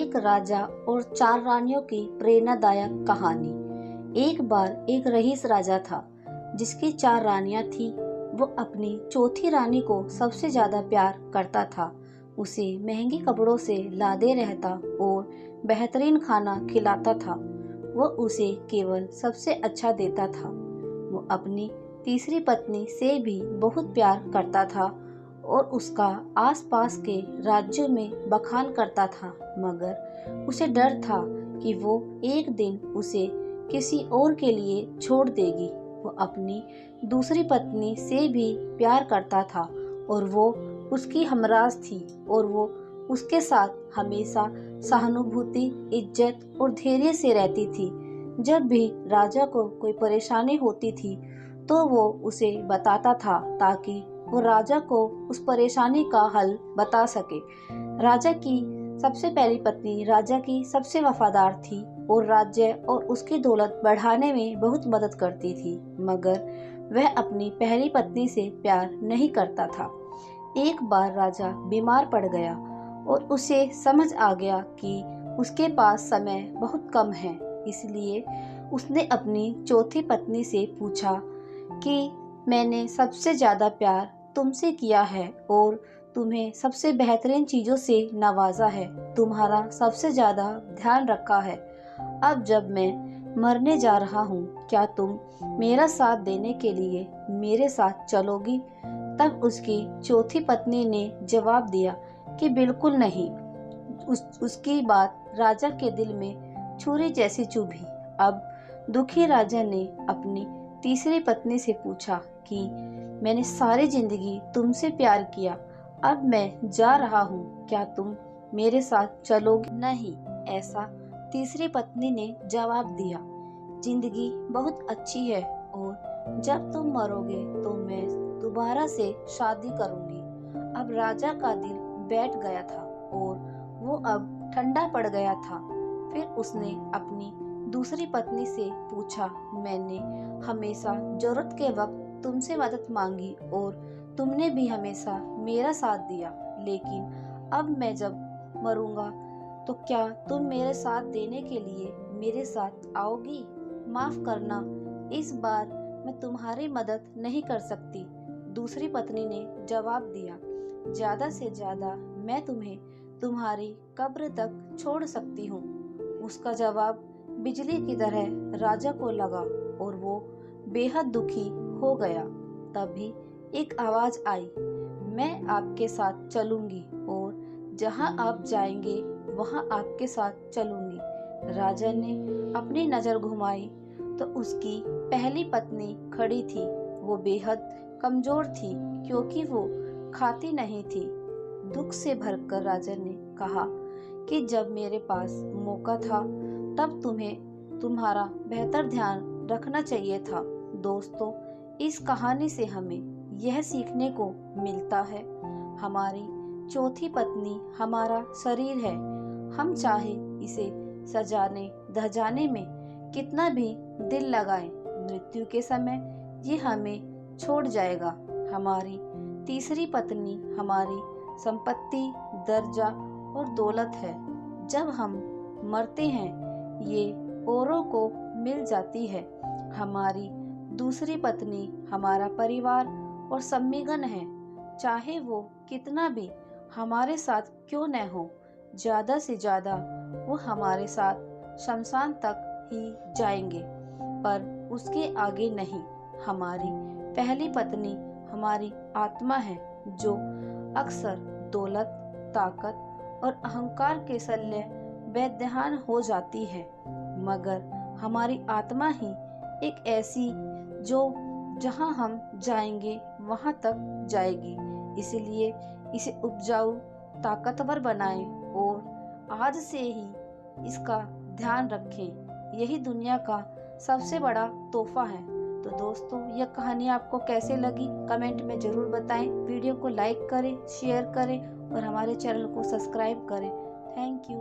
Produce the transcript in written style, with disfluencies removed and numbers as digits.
एक राजा और 4 रानियों की प्रेरणादायक कहानी। एक बार एक रईस राजा था जिसकी 4 रानियां थीं। वो अपनी चौथी रानी को सबसे ज्यादा प्यार करता था। उसे महंगे कपड़ों से लादे रहता और बेहतरीन खाना खिलाता था। वो उसे केवल सबसे अच्छा देता था। वो अपनी तीसरी पत्नी से भी बहुत प्यार करता था और उसका आसपास के राज्यों में बखान करता था, मगर उसे डर था कि वो एक दिन उसे किसी और के लिए छोड़ देगी। वो अपनी दूसरी पत्नी से भी प्यार करता था और वो उसकी हमराज थी और वो उसके साथ हमेशा सहानुभूति, इज्जत और धैर्य से रहती थी। जब भी राजा को कोई परेशानी होती थी तो वो उसे बताता था ताकि वो राजा को उस परेशानी का हल बता सके। राजा की सबसे पहली पत्नी राजा की सबसे वफादार थी और राज्य और उसकी दौलत बढ़ाने में बहुत मदद करती थी, मगर वह अपनी पहली पत्नी से प्यार नहीं करता था। एक बार राजा बीमार पड़ गया और उसे समझ आ गया कि उसके पास समय बहुत कम है। इसलिए उसने अपनी चौथी पत्नी से पूछा कि मैंने सबसे ज्यादा प्यार तुमसे किया है और तुम्हें सबसे बेहतरीन चीजों से नवाजा है, तुम्हारा सबसे ज्यादा ध्यान रखा है। अब जब मैं मरने जा रहा हूँ, क्या तुम मेरा साथ देने के लिए मेरे साथ चलोगी? तब उसकी चौथी पत्नी ने जवाब दिया कि बिल्कुल नहीं। उसकी बात राजा के दिल में छुरी जैसी चुभी। अब दुखी राजा ने अपनी तीसरी पत्नी से पूछा कि मैंने सारी जिंदगी तुमसे प्यार किया, अब मैं जा रहा हूँ, क्या तुम मेरे साथ चलोगे? नहीं, ऐसा तीसरी पत्नी ने जवाब दिया। जिंदगी बहुत अच्छी है और जब तुम मरोगे तो मैं दोबारा से शादी करूंगी। अब राजा का दिल बैठ गया था और वो अब ठंडा पड़ गया था। फिर उसने अपनी दूसरी पत्नी से पूछा, मैंने हमेशा जरूरत के वक्त तुमसे मदद मांगी और तुमने भी हमेशा मेरा साथ दिया, लेकिन अब मैं जब मरूंगा तो क्या तुम मेरे साथ देने के लिए मेरे साथ आओगी? माफ करना, इस बार मैं तुम्हारी मदद नहीं कर सकती। दूसरी पत्नी ने जवाब दिया, ज्यादा से ज्यादा मैं तुम्हें तुम्हारी कब्र तक छोड़ सकती हूँ। उसका जवाब बिजली की तरह राजा को लगा और वो बेहद दुखी हो गया। तभी एक आवाज आई, मैं आपके साथ चलूंगी और जहां आप जाएंगे वहां आपके साथ चलूंगी। राजा ने अपनी नजर घुमाई तो उसकी पहली पत्नी खड़ी थी। वो बेहद कमजोर थी क्योंकि वो खाती नहीं थी। दुख से भरकर राजा ने कहा कि जब मेरे पास मौका था तब तुम्हें तुम्हारा बेहतर ध्यान रखना चाहिए था। दोस्तों, इस कहानी से हमें यह सीखने को मिलता है, हमारी चौथी पत्नी हमारा शरीर है। हम चाहे इसे सजाने धजाने में कितना भी दिल लगाएं, मृत्यु के समय ये हमें छोड़ जाएगा। हमारी तीसरी पत्नी हमारी संपत्ति, दर्जा और दौलत है। जब हम मरते हैं ये औरों को मिल जाती है। हमारी दूसरी पत्नी हमारा परिवार और सम्मिगन है, चाहे वो कितना भी हमारे साथ क्यों न हो। ज्यादा से ज्यादा वो हमारे साथ शमशान तक ही जाएंगे, पर उसके आगे नहीं। हमारी पहली पत्नी हमारी आत्मा है जो अक्सर दौलत, ताकत और अहंकार के शल्य बेध्यान हो जाती है, मगर हमारी आत्मा ही एक ऐसी जो जहां हम जाएंगे वहां तक जाएगी। इसलिए इसे उपजाऊ, ताकतवर बनाएं और आज से ही इसका ध्यान रखें। यही दुनिया का सबसे बड़ा तोहफा है। तो दोस्तों, यह कहानी आपको कैसे लगी कमेंट में जरूर बताएं। वीडियो को लाइक करें, शेयर करें और हमारे चैनल को सब्सक्राइब करें। Thank you.